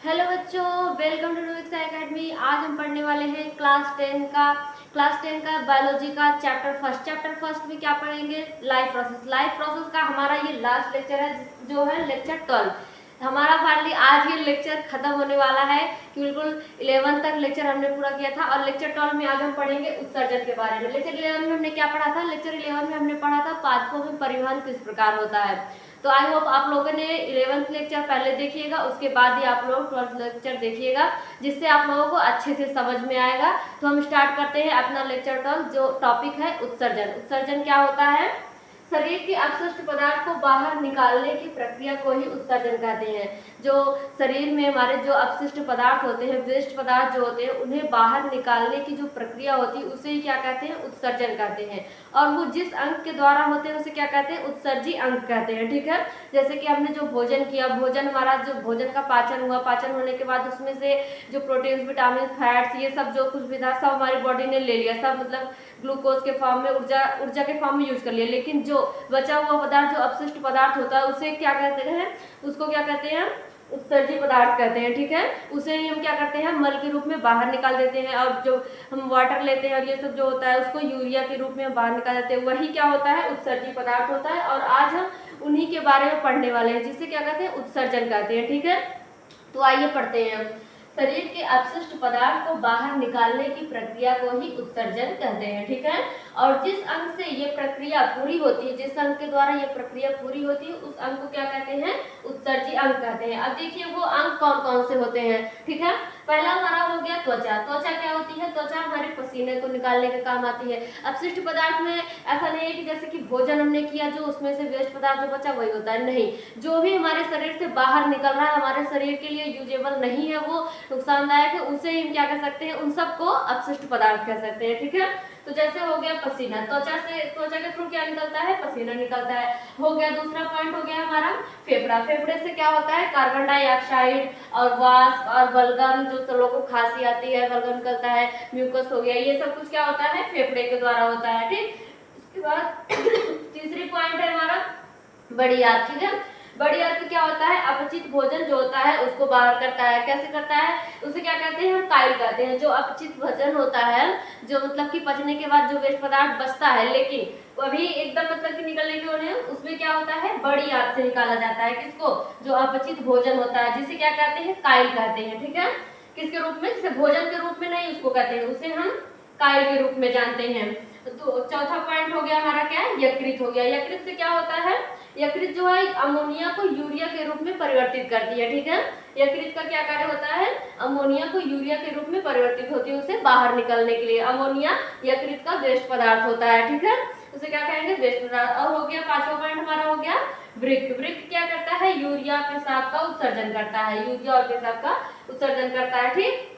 Hello बच्चों, welcome to nukes academy. आज हम पढ़ने वाले हैं क्लास 10 का बायोलॉजी का चैप्टर फर्स्ट में क्या पढ़ेंगे? लाइफ प्रोसेस का हमारा ये लास्ट लेक्चर है, जो है लेक्चर 12। हमारा फाइनली आज ये लेक्चर खत्म होने वाला है कि बिल्कुल 11 तक लेक्चर हमने पूरा किया था और लेक्चर 12 में आज हम पढ़ेंगे उत्सर्जन के बारे में। लेक्चर 11 में हमने क्या पढ़ा था? लेक्चर 11 में हमने पढ़ा था पादपों में परिवहन किस प्रकार होता है। तो आई होप आप लोगों ने 11th लेक्चर पहले देखिएगा, उसके बाद ही आप लोग 12th लेक्चर देखिएगा, जिससे आप लोगों को अच्छे से समझ में आएगा। तो हम स्टार्ट करते हैं अपना लेक्चर 12, जो टॉपिक है उत्सर्जन। उत्सर्जन क्या होता है? शरीर के अपशिष्ट पदार्थ को बाहर निकालने की प्रक्रिया को ही उत्सर्जन कहते हैं। जो शरीर में हमारे जो अपशिष्ट पदार्थ होते हैं, वेस्ट पदार्थ जो होते हैं, उन्हें बाहर निकालने की जो प्रक्रिया होती है उसे ही क्या कहते हैं? उत्सर्जन कहते हैं। और वो जिस अंग के द्वारा होते हैं उसे क्या कहते हैं? उत्सर्जी अंग कहते हैं। ठीक है, जैसे कि हमने जो भोजन किया, भोजन हमारा जो भोजन का पाचन हुआ, पाचन होने के बाद उसमें से जो प्रोटीन्स, विटामिन, फैट्स, ये सब जो कुछ भी था सब हमारी बॉडी ने ले लिया, सब मतलब ग्लूकोज के फॉर्म में, ऊर्जा के फॉर्म में यूज कर लिया। लेकिन जो बचा हुआ पदार्थ, जो अपशिष्ट पदार्थ होता है, उसे क्या कहते हैं? उसको क्या कहते हैं? उत्सर्जी पदार्थ कहते हैं। ठीक है, उसे हम क्या करते हैं? मल के रूप में बाहर निकाल देते हैं। और जो हम वाटर लेते हैं और ये सब जो होता है उसको यूरिया के रूप में बाहर निकाल देते हैं, वही क्या होता है? उत्सर्जी पदार्थ होता है। और आज हम उन्हीं के बारे में पढ़ने वाले हैं, जिसे क्या कहते हैं? उत्सर्जन कहते हैं। ठीक है, तो आइए पढ़ते हैं हम। शरीर के अपशिष्ट पदार्थ को बाहर निकालने की प्रक्रिया को ही उत्सर्जन कहते हैं। ठीक है, और जिस अंग से ये प्रक्रिया पूरी होती है, जिस अंग के द्वारा ये प्रक्रिया पूरी होती है, उस अंग को क्या कहते हैं? उत्सर्जी अंग कहते हैं। अब देखिए वो अंग कौन कौन से होते हैं। ठीक है, पहला हमारा हो गया त्वचा। त्वचा क्या होती है? त्वचा हमारे पसीने को निकालने के काम आती है। अपशिष्ट पदार्थ में ऐसा नहीं है कि जैसे कि भोजन हमने किया, जो उसमें से वेस्ट पदार्थ जो बचा वही होता है, नहीं। जो भी हमारे शरीर से बाहर निकल रहा है, हमारे शरीर के लिए यूजेबल नहीं है, वो नुकसानदायक है, उसे हम क्या कह सकते हैं? उन सबको अपशिष्ट पदार्थ कह सकते हैं। ठीक है, तो जैसे हो गया पसीना, त्वचा के थ्रू क्या निकलता है? पसीना निकलता है। हो गया दूसरा पॉइंट, हो गया हमारा फेफड़ा। फेफड़े से क्या होता है? कार्बन डाइऑक्साइड और वाष्प और बलगम, जो लोगों को खांसी आती है, बलगम निकलता है, म्यूकस हो गया, ये सब कुछ क्या होता है? फेफड़े के द्वारा होता है। ठीक, उसके बाद तीसरी पॉइंट है हमारा बड़ी आंत। ठीक है, बड़ी आंत क्या होता है? अपचित भोजन जो होता है उसको बाहर करता है। कैसे करता है? उसे क्या कहते हैं? हम काइल कहते हैं। जो अपचित भोजन होता है, जो मतलब कि पचने के बाद जो वेस्ट पदार्थ बचता है, लेकिन अभी एकदम मतलब कि निकलने के होने, उसमें क्या होता है? बड़ी आंत से निकाला जाता है। किसको? जो अपचित भोजन होता है, जिसे क्या कहते हैं? काइल कहते हैं। ठीक है, किसके रूप में? जैसे भोजन के रूप में नहीं उसको कहते हैं, उसे हम काइल के रूप में जानते हैं। तो चौथा पॉइंट हो गया हमारा क्या? यकृत हो गया। यकृत से क्या होता है? यकृत जो है अमोनिया को यूरिया के रूप में परिवर्तित करती है। ठीक है, यकृत का क्या कार्य होता है? अमोनिया को यूरिया के रूप में परिवर्तित होती है, उसे बाहर निकलने के लिए। अमोनिया यकृत का वेस्ट पदार्थ होता है। ठीक है, उसे क्या कहेंगे? वेस्ट पदार्थ। और हो गया पांचवा पॉइंट हमारा हो गया वृक्क। वृक्क क्या करता है? यूरिया पेशाब का उत्सर्जन करता है। यूरिया और पेशाब का उत्सर्जन करता है। ठीक,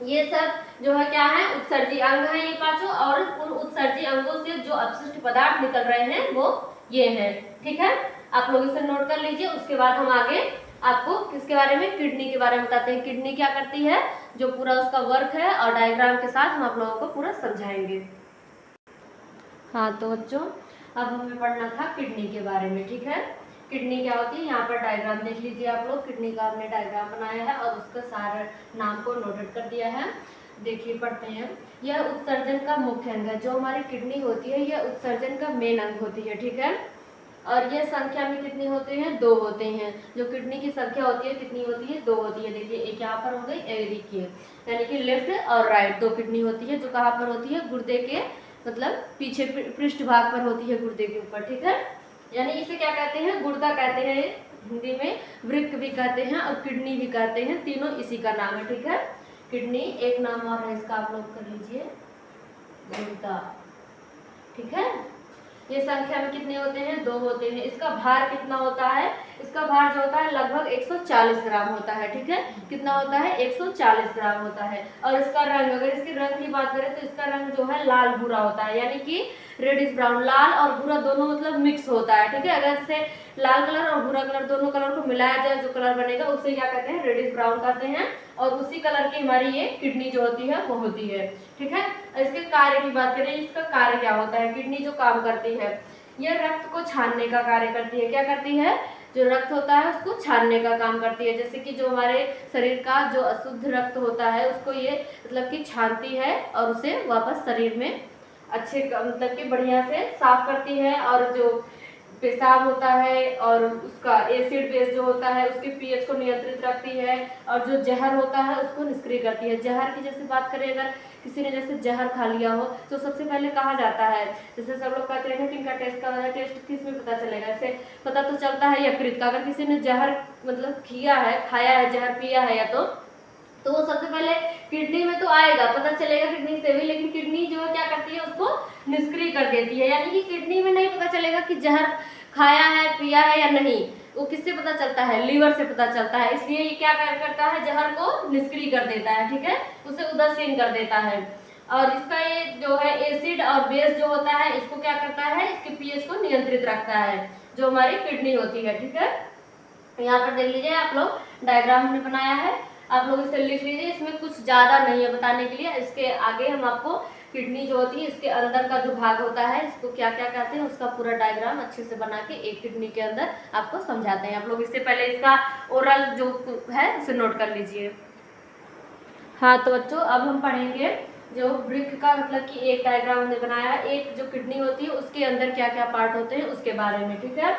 ये सब जो है क्या है? उत्सर्जी अंग है ये पांचों। और उन उत्सर्जी अंगों से जो अपशिष्ट पदार्थ निकल रहे हैं वो ये हैं। ठीक है, आप लोग इसे नोट कर लीजिए। उसके बाद हम आगे आपको किसके बारे में? किडनी के बारे में बताते हैं। किडनी क्या करती है, जो पूरा उसका वर्क है, और डायग्राम के साथ हम आप लोगों को पूरा समझाएंगे। हाँ तो बच्चों, अब हमें पढ़ना था किडनी के बारे में। ठीक है, किडनी क्या होती है? यहाँ पर डायग्राम देख लीजिए आप लोग। किडनी का हमने डायग्राम बनाया है और उसका सारा नाम को नोटेड कर दिया है। देखिए पढ़ते हैं। यह उत्सर्जन का मुख्य अंग है। जो हमारी किडनी होती है, यह उत्सर्जन का मेन अंग होती है। ठीक है, और यह संख्या में कितने होते हैं? 2 होते हैं। जो किडनी की संख्या होती है कितनी होती है? 2 होती है। देखिए एक यहाँ पर हो गई, एक देखिए, यानी कि लेफ्ट और राइट 2 किडनी होती है। जो कहाँ पर होती है? गुर्दे के मतलब पीछे पृष्ठ भाग पर होती है, गुर्दे के ऊपर। ठीक है, यानी इसे क्या कहते हैं? गुर्दा कहते हैं हिंदी में, वृक्क भी कहते हैं और किडनी भी कहते हैं, तीनों इसी का नाम है। ठीक है, किडनी एक नाम और है इसका, आप लोग कर लीजिए, गुर्दा। ठीक है, ये संख्या में कितने होते हैं? 2 होते हैं। इसका भार कितना होता है? इसका भार जो होता है लगभग 140 ग्राम होता है। ठीक है, कितना होता है? 140 ग्राम होता है। और इसका रंग, अगर इसके रंग की बात करें तो इसका रंग जो है लाल भूरा होता है, यानी कि रेडिश ब्राउन। लाल और भूरा दोनों मतलब मिक्स होता है। ठीक है, अगर जैसे लाल कलर और भूरा कलर दोनों कलर को मिलाया जाए, जो कलर बनेगा उसे क्या कहते हैं? रेडिश ब्राउन कहते हैं। और उसी कलर की हमारी ये किडनी जो होती है वो होती है। ठीक है, इसके कार्य की बात करें, इसका कार्य क्या होता है? किडनी जो काम करती है, यह रक्त को छानने का कार्य करती है। क्या करती है? जो रक्त होता है उसको छानने का काम करती है। जैसे कि जो हमारे शरीर का जो अशुद्ध रक्त होता है उसको ये मतलब कि छानती है और उसे वापस शरीर में अच्छे मतलब कि बढ़िया से साफ करती है। और जो पेशाब होता है और उसका एसिड बेस जो होता है उसके पीएच को नियंत्रित रखती है। और जो जहर होता है उसको निष्क्रिय करती है। जहर की जैसे बात करें, अगर किसी ने जैसे जहर खा लिया हो तो सबसे पहले कहा जाता है, जैसे सब लोग कहते हैं कि इनका टेस्ट का टेस्ट किस में पता चलेगा, ऐसे पता तो चलता है यकृत का। अगर किसी ने जहर मतलब किया है, खाया है, जहर पिया है या तो वो सबसे पहले किडनी में तो आएगा, पता चलेगा किडनी से भी, लेकिन किडनी जो है क्या करती है उसको निष्क्रिय कर देती है। यानी कि किडनी में नहीं पता चलेगा कि जहर खाया है, पिया है या नहीं, वो किससे पता चलता है, लीवर से पता चलता है। इसलिए ये क्या करता है, जहर को निष्क्रिय कर देता है, ठीक है, उसे उदासीन कर देता है। और इसका ये जो है एसिड और बेस जो होता है इसको क्या करता है, इसके पीएच को नियंत्रित रखता है, जो हमारी किडनी होती है, ठीक है। यहाँ पर देख लीजिए आप लोग, डायग्राम हमने बनाया है, आप लोग इसे लिख लीजिए। इसमें कुछ ज्यादा नहीं है बताने के लिए। इसके आगे हम आपको किडनी जो होती है इसके अंदर का जो भाग होता है इसको क्या क्या कहते हैं उसका पूरा डायग्राम अच्छे से बना के एक किडनी के अंदर आपको समझाते हैं। आप लोग इससे पहले इसका ओरल जो है उसे नोट कर लीजिए। हाँ तो बच्चों अब हम पढ़ेंगे जो वृक्क का मतलब कि एक डायग्राम हमने बनाया है, एक जो किडनी होती है उसके अंदर क्या क्या पार्ट होते हैं उसके बारे में, ठीक है।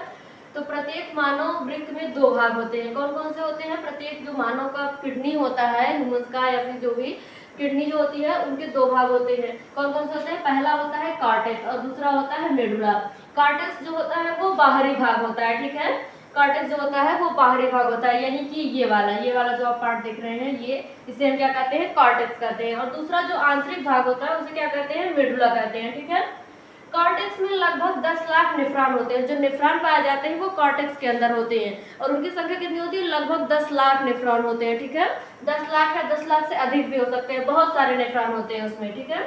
तो प्रत्येक मानव वृक्क में दो भाग होते हैं। कौन कौन से होते हैं, प्रत्येक जो मानव का किडनी होता है, ह्यूमंस का या फिर जो भी किडनी जो होती है उनके दो भाग होते हैं। कौन कौन से होते हैं, पहला होता है कार्टेक्स और दूसरा होता है मेडुला। कार्टेक्स जो होता है वो बाहरी भाग होता है, ठीक है, कार्टेक्स जो होता है वो बाहरी भाग होता है, यानी कि ये वाला जो आप पार्ट देख रहे हैं ये, इसे हम क्या कहते हैं, कार्टेक्स कहते हैं। और दूसरा जो आंतरिक भाग होता है उसे क्या कहते हैं, मेडुला कहते हैं, ठीक है। कॉर्टेक्स में लगभग 10 लाख नेफ्रॉन होते हैं। जो नेफ्रॉन पाए जाते हैं वो कॉर्टेक्स के अंदर होते हैं और उनकी संख्या कितनी होती है, लगभग 10 लाख नेफ्रॉन होते हैं, ठीक है। 10 लाख या 10 लाख से अधिक भी हो सकते हैं, बहुत सारे नेफ्रॉन होते हैं उसमें, ठीक है।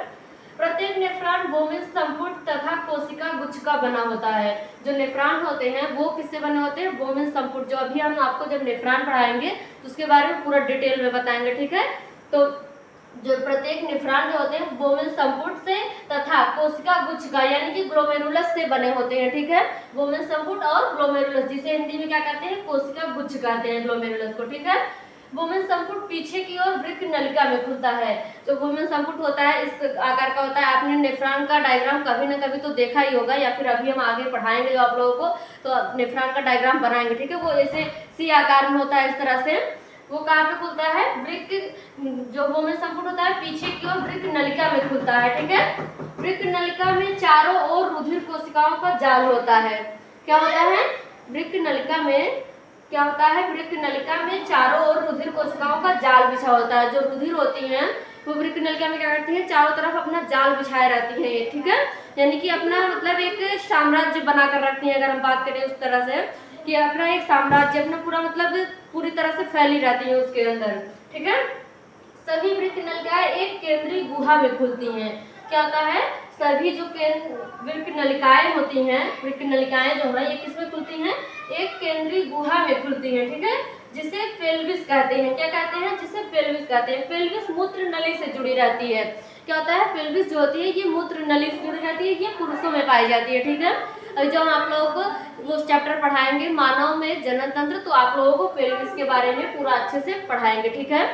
प्रत्येक नेफ्रॉन बोमिन संपुट तथा कोशिका गुच्छ का बना होता है। जो नेफ्रॉन होते हैं वो किससे बने होते हैं, बोमिन संपुट। जो अभी हम आपको जब नेफ्रॉन पढ़ाएंगे तो उसके बारे में पूरा डिटेल में बताएंगे, ठीक है। तो जो प्रत्येक नेफ्रॉन जो होते हैं बोमिन संपुट से तथा कोशिका गुच्छ का यानी कि ग्लोमेरुलस से बने होते हैं, ठीक है। बोमिन संपुट और ग्लोमेरुलस, जिसे हिंदी में क्या कहते हैं, कोशिका गुच्छ कहते हैं ग्लोमेरुलस को, ठीक है। बोमिन संपुट पीछे की ओर वृक्क नलिका में खुलता है। जो बोमिन संपुट होता है इस आकार का होता है। आपने नेफ्रॉन का डायग्राम कभी ना कभी तो देखा ही होगा, या फिर अभी हम आगे पढ़ाएंगे जो आप लोगों को तो नेफ्रॉन का डायग्राम बनाएंगे, ठीक है। वो ऐसे सी आकार में होता है इस तरह से। वो कहाँ पे खुलता है, वृक्क, जो बोमिन संपुट होता है पीछे की ओर वृक्क नलिका में खुलता है, ठीक है। वृक्क नलिका में चारों ओर रुधिर कोशिकाओं का जाल होता है। क्या होता है, वृक्क नलिका में क्या होता है, वृक्क नलिका में चारों ओर रुधिर कोशिकाओं का जाल बिछा होता है। जो रुधिर होती हैं वो वृक्क नलिका में क्या करती है, चारों तरफ अपना जाल बिछाए रहती है, ठीक है। यानी कि अपना मतलब एक साम्राज्य बनाकर रखती है। अगर हम बात करें उस तरह से कि अपना एक साम्राज्य, अपना पूरा मतलब पूरी तरह से फैली रहती है उसके अंदर, ठीक है। सभी वृक्क नलिकाएं एक केंद्रीय गुहा में खुलती हैं। क्या होता है, सभी जो वृक्क नलिकाएं होती हैं, वृक्क नलिकाएं जो है ये किसमें खुलती हैं, एक केंद्रीय गुहा में खुलती हैं, ठीक है, जिसे पेल्विस कहते हैं। क्या कहते हैं, जिसे पेल्विस कहते हैं। पेल्विस मूत्र नली से जुड़ी रहती है। क्या होता है, पेल्विस जो होती है ये मूत्र नली से जुड़ी रहती है, ये पुरुषों में पाई जाती है, ठीक है। और जो हम आप लोगों को वो चैप्टर पढ़ाएंगे मानव में जनन तंत्र, तो आप लोगों को पेल्विस के बारे में पूरा अच्छे से पढ़ाएंगे, ठीक है।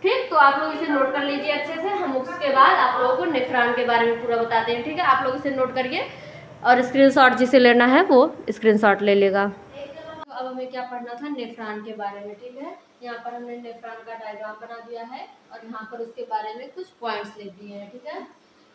ठीक, तो आप लोग इसे नोट कर लीजिए अच्छे से। हम उसके बाद आप लोगों को नेफ्रॉन के बारे में पूरा बताते हैं, ठीक है। आप लोग इसे नोट करिए और स्क्रीनशॉट जिसे लेना है वो स्क्रीनशॉट ले लेगा। तो अब हमें क्या पढ़ना था, नेफ्रॉन के बारे में, ठीक है। यहाँ पर हमने नेफ्रॉन का डायग्राम बना दिया है और यहाँ पर उसके बारे में कुछ पॉइंट्स लिख दिए हैं, ठीक है।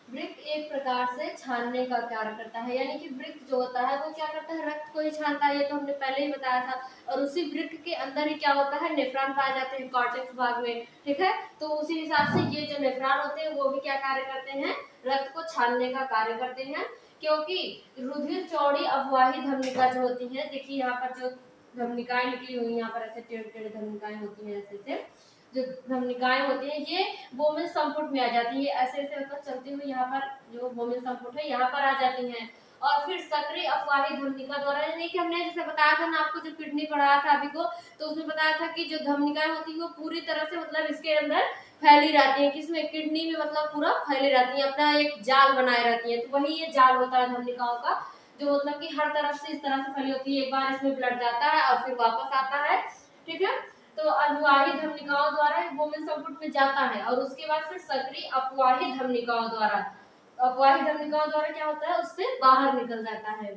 वृक्क एक प्रकार से छानने का कार्य करता है, यानी कि वृक्क जो होता है वो क्या करता है, रक्त को ही छानता है, ये तो हमने पहले ही बताया था। और उसी वृक्क के अंदर ही क्या होता है, नेफ्रॉन पाए जाते हैं कॉर्टेक्स भाग में, ठीक है। तो उसी हिसाब से ये जो नेफ्रॉन होते हैं वो भी क्या कार्य करते हैं, रक्त को छानने का कार्य करते हैं। क्योंकि रुधिर चौड़ी अववाही धमनिका जो होती है, देखिए यहाँ पर जो धमनिकाएं निकली हुई, यहाँ पर ऐसे टेढ़े टेढ़े धमनिकाएं होती हैं, ऐसे जो धमनिकाएं होती हैं ये बोमिन संपुट में आ जाती है, ऐसे ऐसे मतलब चलती हुई यहाँ पर जो बोमिन संपुट है यहाँ पर आ जाती हैं। और फिर सक्रिय अफवाही धमनिका द्वारा, यानी कि हमने जैसे बताया था ना आपको, जो किडनी पढ़ाया था अभी को, तो उसमें बताया था कि जो धमनिकाएं होती है वो पूरी तरह से मतलब इसके अंदर फैली रहती है, किसमें, किडनी में, मतलब पूरा फैली रहती है, अपना एक जाल बनाए रहती है। तो वही ये जाल होता है धमनिकाओं का, जो मतलब कि हर तरफ से इस तरह से फैली होती है, एक बार इसमें ब्लड जाता है और फिर वापस आता है, ठीक है। तो अनुवाही धमनिकाओं द्वारा गोमन संपुट में जाता है और उसके बाद फिर सक्रिय अपवाही धमनिकाओं द्वारा, अपवाही धमनिकाओं द्वारा क्या होता है, उससे बाहर निकल जाता है।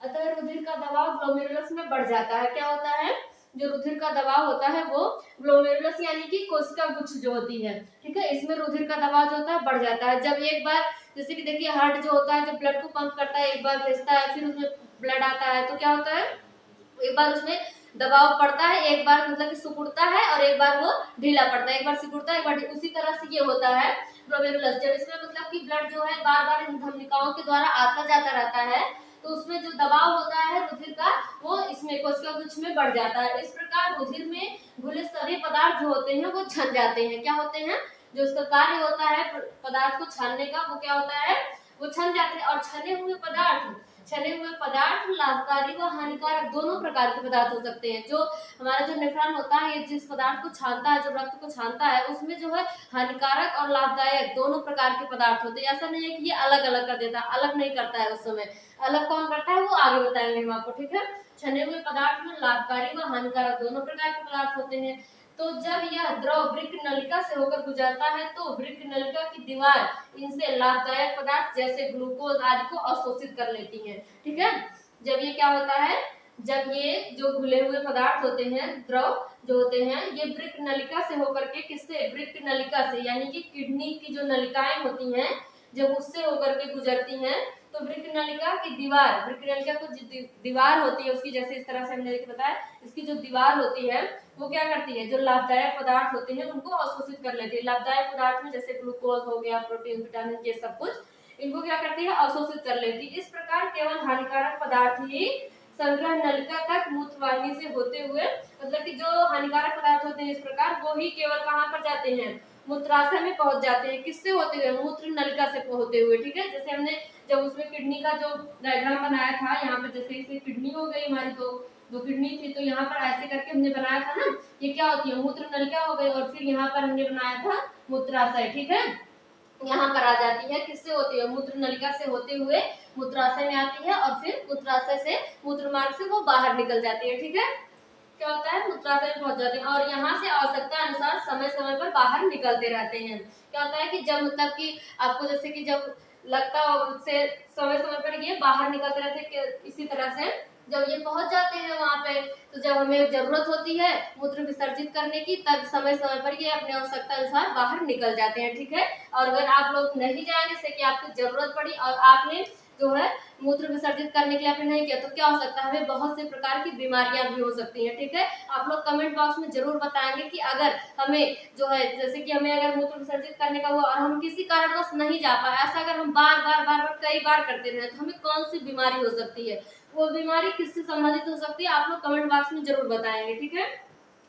अतः रुधिर का दबाव ग्लोमेरुलस में बढ़ जाता है। क्या होता है, जो रुधिर का दबाव होता है वो ग्लोमेरुलस यानी कि कोशिका गुच्छ जो होती है, ठीक है, इसमें रुधिर का दबाव जो होता है बढ़ जाता है। जब एक बार जैसे कि देखिए हार्ट जो होता है जो ब्लड को पंप करता है, एक बार भेजता है, फिर उसमें ब्लड आता है, तो क्या होता है, एक बार उसमें दबाव पड़ता है, एक बार मतलब कि सिकुड़ता है और एक बार वो ढीला पड़ता है, एक बार सिकुड़ता है एक बार, उसी तरह से ये होता है ग्लोमेरुलस। जब इसमें मतलब कि ब्लड जो है बार बार इन धमनिकाओं के द्वारा आता जाता रहता है, तो उसमें जो दबाव होता है रुधिर का वो इसमें कोशिका गुच्छ में बढ़ जाता है। इस प्रकार रुधिर में घुले सभी पदार्थ जो होते हैं वो छन जाते हैं। क्या होते हैं, जो उसका कार्य होता है पदार्थ को छानने का, वो क्या होता है, वो छन जाते हैं। और छने हुए पदार्थ लाभकारी व हानिकारक दोनों प्रकार के पदार्थ हो सकते हैं। जो हमारा जो नेफ्रॉन होता है ये जिस पदार्थ को छानता है, जो रक्त को छानता है, उसमें जो है हानिकारक और लाभदायक दोनों प्रकार के पदार्थ होते हैं। ऐसा नहीं है कि ये अलग अलग कर देता है, अलग नहीं करता है, उस समय अलग कौन करता है वो आगे बताएंगे हम आपको, ठीक है। छने हुए पदार्थ में लाभकारी व हानिकारक दोनों प्रकार के पदार्थ होते हैं। तो जब यह द्रव वृक्क नलिका से होकर गुजरता है तो वृक्क नलिका की दीवार इनसे लाभदायक पदार्थ जैसे ग्लूकोज आदि को अवशोषित कर लेती है, ठीक है। जब ये क्या होता है, जब ये जो घुले हुए पदार्थ होते हैं, द्रव जो होते हैं, ये वृक्क नलिका से होकर के, किससे, वृक्क नलिका से, यानी कि किडनी की जो नलिकाएं होती हैं जब उससे होकर के गुजरती हैं, तो वृक्क नलिका की दीवार, वृक्क नलिका को दीवार होती है उसकी, जैसे इस तरह से हमने बताया, इसकी जो दीवार होती है वो क्या करती है, जो लाभदायक पदार्थ होते हैं उनको अवशोषित कर लेती है। लाभदायक पदार्थ में जैसे ग्लूकोज हो गया, प्रोटीन, विटामिन, ये सब कुछ इनको क्या करती है, अवशोषित कर लेती है। इस प्रकार केवल हानिकारक पदार्थ ही संग्रह नलिका तक मूत्रवाहिनी से होते हुए, मतलब कि जो हानिकारक पदार्थ होते हैं इस प्रकार, वो ही केवल कहाँ पर जाते हैं, मूत्राशय में पहुंच जाते हैं। किससे होते हुए, मूत्र नलिका से होते हुए, ठीक है। जैसे हमने जब उसमें किडनी का जो डायग्राम बनाया था, यहाँ पे जैसे इसे किडनी हो गई हमारी, दो किडनी थी, तो यहाँ पर ऐसे करके हमने बनाया था ना, ये क्या होती है, मूत्र नलिका हो गई, और फिर यहाँ पर हमने बनाया था मूत्राशय, ठीक है। यहाँ पर आ जाती है, किससे होती है, मूत्र नलिका से होते हुए मूत्राशय में आती है और फिर मूत्राशय से, मूत्र मार्ग से वो बाहर निकल जाती है, ठीक है। क्या होता है, मूत्राशय में पहुंच जाते हैं और यहाँ से आवश्यकता अनुसार समय समय पर बाहर निकलते रहते हैं। क्या होता है कि जब मतलब कि आपको जैसे कि जब लगता हो उससे समय समय पर ये बाहर निकलते रहते हैं, इसी तरह से जब ये पहुंच जाते हैं वहां पे, तो जब हमें जरूरत होती है मूत्र विसर्जित करने की, तब समय समय पर ये अपने आवश्यकता अनुसार बाहर निकल जाते हैं, ठीक है। और अगर आप लोग नहीं जाएंगे, जैसे कि आपको जरूरत पड़ी और आपने जो है मूत्र विसर्जित करने के लिए आपने नहीं किया, तो क्या हो सकता है, हमें बहुत से प्रकार की बीमारियां भी हो सकती हैं, ठीक है। आप लोग कमेंट बॉक्स में जरूर बताएंगे कि अगर हमें जो है, जैसे कि हमें अगर मूत्र विसर्जित करने का हुआ और हम किसी कारणवश नहीं जा पाए, ऐसा अगर हम बार बार कई बार करते रहे, तो हमें कौन सी बीमारी हो सकती है, वो बीमारी किससे संबंधित हो सकती है, आप लोग कमेंट बॉक्स में जरूर बताएंगे, ठीक है।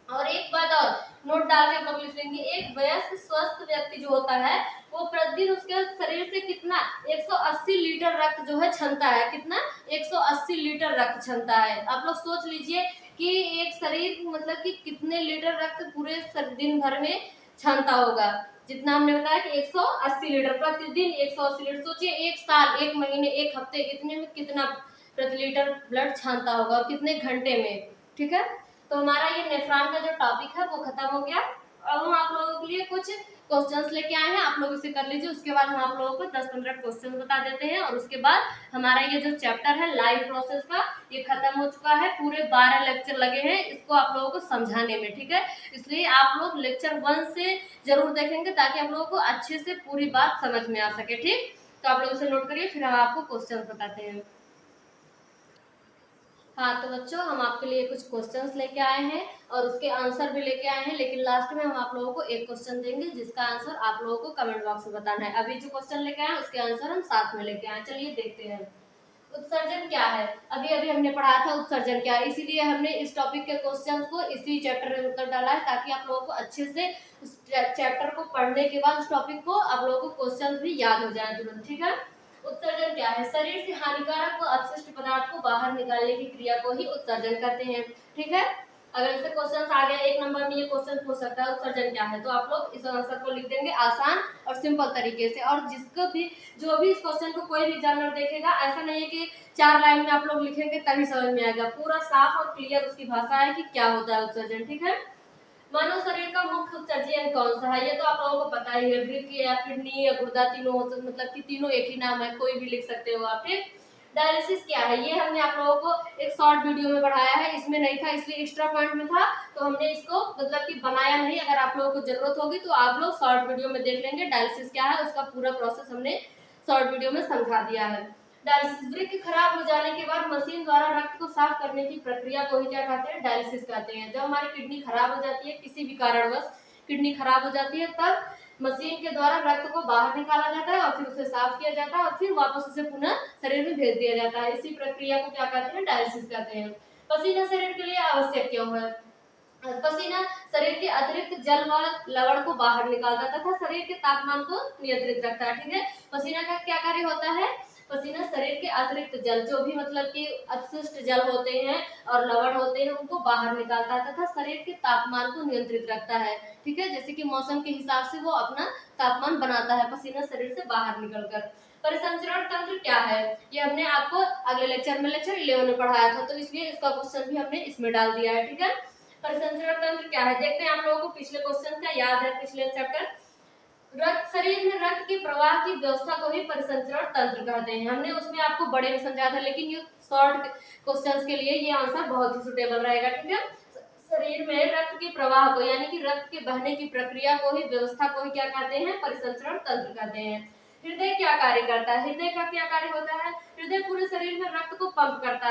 और एक बात और नोट डाल के आप लोग लिख लेंगे, एक वयस्क स्वस्थ व्यक्ति जो होता है वो प्रतिदिन उसके शरीर से कितना 180 लीटर रक्त जो है छनता है, कितना 180 लीटर रक्त छनता है। आप लोग सोच लीजिए कि एक शरीर मतलब कि कितने लीटर रक्त पूरे दिन भर में छनता होगा, जितना हमने बताया कि 180 लीटर प्रतिदिन, 180 लीटर। सोचिए एक साल, एक महीने, एक हफ्ते, इतने में कितना प्रति लीटर ब्लड छानता होगा और कितने घंटे में, ठीक है। तो हमारा ये नेफ्रॉन का जो टॉपिक है वो खत्म हो गया। अब हम आप लोगों के लिए कुछ क्वेश्चंस लेके आए हैं, आप लोग इसे कर लीजिए, उसके बाद हम आप लोगों को 10-15 क्वेश्चन बता देते हैं और उसके बाद हमारा ये जो चैप्टर है लाइफ प्रोसेस का ये खत्म हो चुका है। पूरे 12 लेक्चर लगे हैं इसको आप लोगों को समझाने में, ठीक है। इसलिए आप लोग लेक्चर 1 से जरूर देखेंगे ताकि आप लोगों को अच्छे से पूरी बात समझ में आ सके, ठीक। तो आप लोग इसे नोट करिए, फिर हम आपको क्वेश्चन बताते हैं। हाँ तो बच्चों, हम आपके लिए कुछ क्वेश्चंस लेके आए हैं और उसके आंसर भी लेके आए हैं, लेकिन लास्ट में हम आप लोगों को एक क्वेश्चन देंगे जिसका आंसर आप लोगों को कमेंट बॉक्स में बताना है। अभी जो क्वेश्चन लेके आए उसके आंसर हम साथ में लेके आए, चलिए देखते हैं। उत्सर्जन क्या है, अभी अभी हमने पढ़ा था उत्सर्जन क्या है, इसीलिए हमने इस टॉपिक के क्वेश्चंस को इसी चैप्टर में उत्तर डाला है ताकि आप लोगों को अच्छे से उस चैप्टर को पढ़ने के बाद उस टॉपिक को आप लोगों को क्वेश्चंस भी याद हो जाए तुरंत, ठीक है। उत्सर्जन क्या है, शरीर से हानिकारक व अपशिष्ट पदार्थ को बाहर निकालने की क्रिया को ही उत्सर्जन कहते हैं, ठीक है। अगर ऐसे क्वेश्चन आ गया 1 नंबर में ये क्वेश्चन पूछ सकता है उत्सर्जन क्या है, तो आप लोग इस आंसर को लिख देंगे आसान और सिंपल तरीके से। और जिसको भी जो भी इस क्वेश्चन को कोई भी एग्जामिनर देखेगा, ऐसा नहीं है कि 4 लाइन में आप लोग लिखेंगे तभी समझ में आएगा, पूरा साफ और क्लियर उसकी भाषा है कि क्या होता है उत्सर्जन। ठीक है, मानव शरीर का मुख्य उत्सर्जी अंग कौन सा है, ये तो आप लोगों को पता ही है, वृक्क या किडनी या गुर्दा, तीनों मतलब कि तीनों एक ही नाम है, कोई भी लिख सकते हो आप। ठीक, डायलिसिस क्या है, ये हमने आप लोगों को एक शॉर्ट वीडियो में पढ़ाया है, इसमें नहीं था इसलिए एक्स्ट्रा पॉइंट में था, तो हमने इसको मतलब कि बनाया नहीं। अगर आप लोगों को जरूरत होगी तो आप लोग शॉर्ट वीडियो में देख लेंगे डायलिसिस क्या है, उसका पूरा प्रोसेस हमने शॉर्ट वीडियो में समझा दिया है। डायलिसिस, वृक्क खराब हो जाने के बाद मशीन द्वारा रक्त को साफ करने की प्रक्रिया को ही क्या कहते हैं, डायलिसिस कहते हैं। जब हमारी किडनी खराब हो जाती है, किसी भी कारणवश किडनी खराब हो जाती है, तब मशीन के द्वारा रक्त को बाहर निकाला जाता है और फिर उसे साफ किया जाता है और फिर वापस उसे पुनः शरीर में भेज दिया जाता है। इसी प्रक्रिया को क्या कहते हैं, डायलिसिस कहते हैं। पसीना शरीर के लिए आवश्यक क्यों है, पसीना शरीर के अतिरिक्त जल व लवण को बाहर निकालता है तथा शरीर के तापमान को नियंत्रित रखता है। ठीक है, पसीना का क्या कार्य होता है, पसीना शरीर के अतिरिक्त जल, जो भी मतलब कि अपशिष्ट जल होते हैं और लवण होते हैं, उनको बाहर निकालता है तथा शरीर के तापमान को नियंत्रित रखता है। ठीक है, जैसे कि मौसम के हिसाब से वो अपना तापमान बनाता है पसीना शरीर से बाहर निकलकर। परिसंचरण तंत्र क्या है, ये हमने आपको अगले लेक्चर में लेक्चर 11 में पढ़ाया था, तो इसलिए इसका क्वेश्चन भी हमने इसमें डाल दिया है। ठीक है, परिसंचरण तंत्र क्या है, देखते हैं आप लोगों को पिछले क्वेश्चन का याद है, पिछले चैप्टर रक्त, शरीर में रक्त के प्रवाह की व्यवस्था को ही परिसंचरण तंत्र कहते हैं। हमने उसमें आपको बड़े में समझाया था, लेकिन ये शॉर्ट क्वेश्चंस के लिए ये आंसर बहुत ही सुटेबल रहेगा। ठीक है, शरीर में रक्त के प्रवाह को यानी कि रक्त के बहने की प्रक्रिया को ही, व्यवस्था को ही क्या कहते हैं, परिसंचरण तंत्र कहते हैं। हृदय क्या कार्य करता है, हृदय का क्या कार्य होता है, हृदय पूरे शरीर में रक्त को पंप करता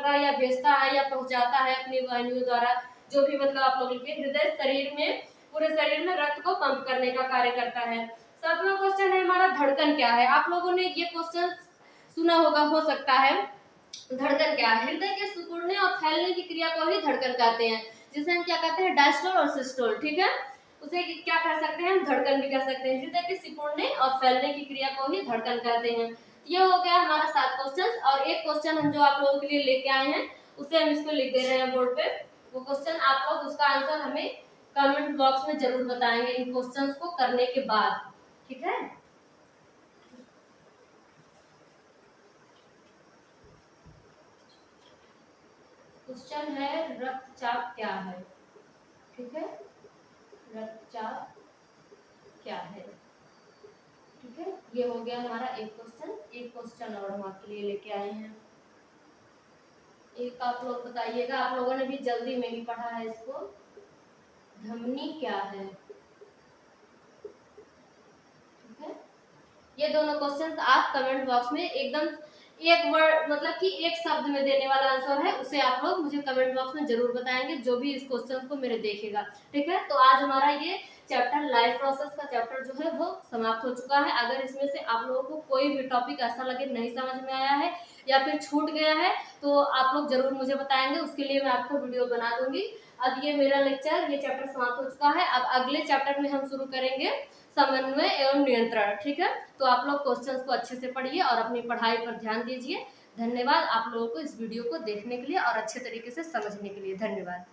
है या भेजता है या पहुंचाता है अपनी वाहिनियों द्वारा, जो भी मतलब आप लोग लिखे, हृदय शरीर में पूरे शरीर में रक्त को पंप करने का कार्य करता है। 7वां क्वेश्चन है हमारा, धड़कन क्या है। आप लोगों ने ये क्वेश्चन सुना होगा, हो सकता है, धड़कन क्या है, हृदय के सिकुड़ने और फैलने की क्रिया को ही धड़कन कहते हैं, जिसे हम क्या कहते हैं, डायस्टोल और सिस्टोल। ठीक है, उसे क्या कह सकते हैं, हम धड़कन भी कह सकते हैं। हृदय के सिकुड़ने और फैलने की क्रिया को ही धड़कन कहते हैं। ये हो गया हमारा 7 क्वेश्चन, और एक क्वेश्चन हम जो आप लोगों के लिए लेके आए हैं उसे हम इसको लिख दे रहे हैं बोर्ड पे। वो क्वेश्चन आप लोग उसका आंसर हमें कमेंट बॉक्स में जरूर बताएंगे इन क्वेश्चंस को करने के बाद। ठीक है, क्वेश्चन है रक्तचाप क्या है। ठीक है, रक्तचाप क्या है। ठीक है, ये हो गया हमारा एक क्वेश्चन। एक क्वेश्चन और हम आपके लिए लेके आए हैं, एक आप लोग बताइएगा, आप लोगों ने भी जल्दी में ही पढ़ा है इसको, धमनी क्या है। ठीक है, ये दोनों क्वेश्चंस आप कमेंट बॉक्स में एकदम एक वर्ड मतलब कि एक शब्द में देने वाला आंसर है, उसे आप लोग मुझे कमेंट बॉक्स में जरूर बताएंगे, जो भी इस क्वेश्चन को मेरे देखेगा। ठीक है, तो आज हमारा ये चैप्टर लाइफ प्रोसेस का चैप्टर जो है वो समाप्त हो चुका है। अगर इसमें से आप लोगों को कोई भी टॉपिक ऐसा लगे नहीं समझ में आया है या फिर छूट गया है, तो आप लोग जरूर मुझे बताएंगे, उसके लिए मैं आपको वीडियो बना दूंगी। अब ये मेरा लेक्चर, ये चैप्टर समाप्त हो चुका है। अब अगले चैप्टर में हम शुरू करेंगे समन्वय एवं नियंत्रण। ठीक है, तो आप लोग क्वेश्चंस को अच्छे से पढ़िए और अपनी पढ़ाई पर ध्यान दीजिए। धन्यवाद आप लोगों को इस वीडियो को देखने के लिए और अच्छे तरीके से समझने के लिए। धन्यवाद।